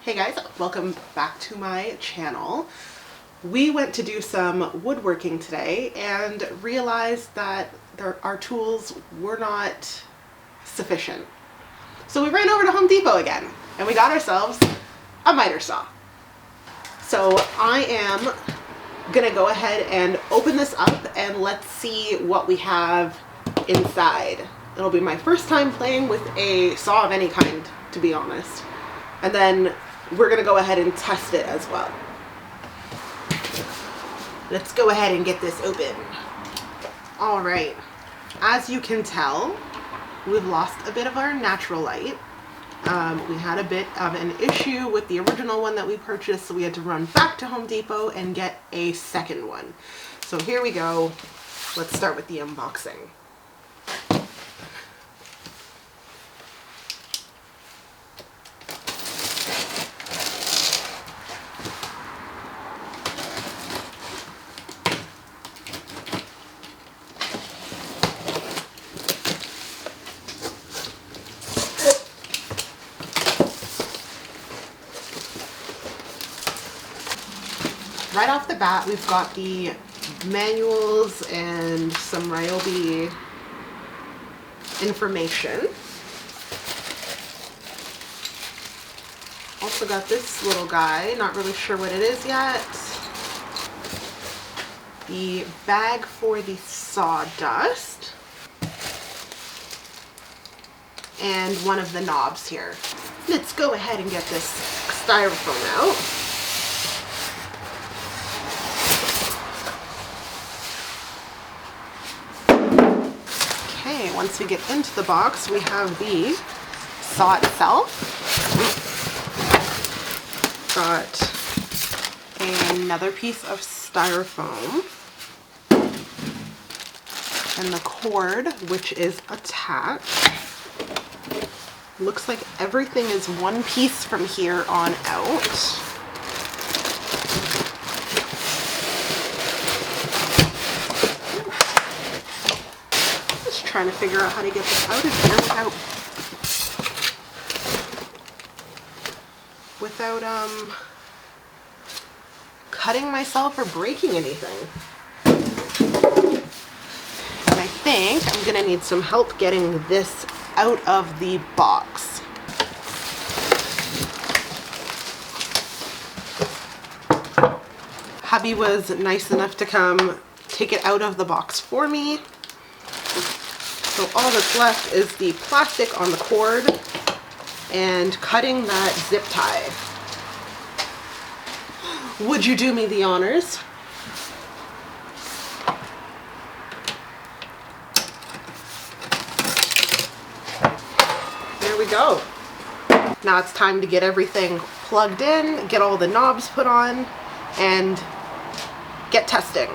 Hey guys, welcome back to my channel. We went to do some woodworking today and realized that our tools were not sufficient. So we ran over to Home Depot again and we got ourselves a miter saw. So I am gonna go ahead and open this up and let's see what we have inside. It'll be my first time playing with a saw of any kind, to be honest. And then we're gonna go ahead and test it as well. Let's go ahead and get this open. All right, as you can tell, we've lost a bit of our natural light. We had a bit of an issue with the original one that we purchased, so we had to run back to Home Depot and get a second one. So here we go. Let's start with the unboxing. Right off the bat, we've got the manuals and some Ryobi information. Also got this little guy, not really sure what it is yet. The bag for the sawdust. And one of the knobs here. Let's go ahead and get this styrofoam out. Once we get into the box, we have the saw itself. Got another piece of styrofoam and the cord, which is attached. Looks like everything is one piece from here on out. Trying to figure out how to get this out of here without cutting myself or breaking anything. And I think I'm gonna need some help getting this out of the box. Hubby was nice enough to come take it out of the box for me. So all that's left is the plastic on the cord and cutting that zip tie. Would you do me the honors? There we go. Now it's time to get everything plugged in, get all the knobs put on, and get testing.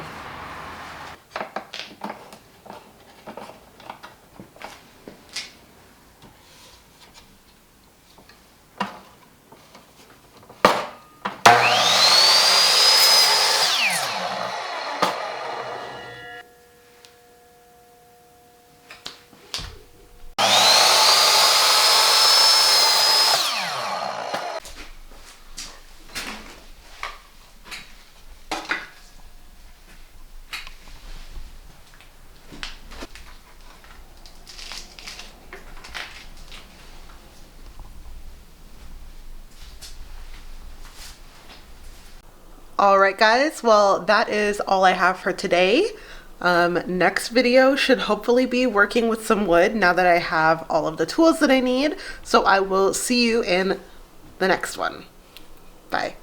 Alright guys, well that is all I have for today. Next video should hopefully be working with some wood now that I have all of the tools that I need. So I will see you in the next one. Bye.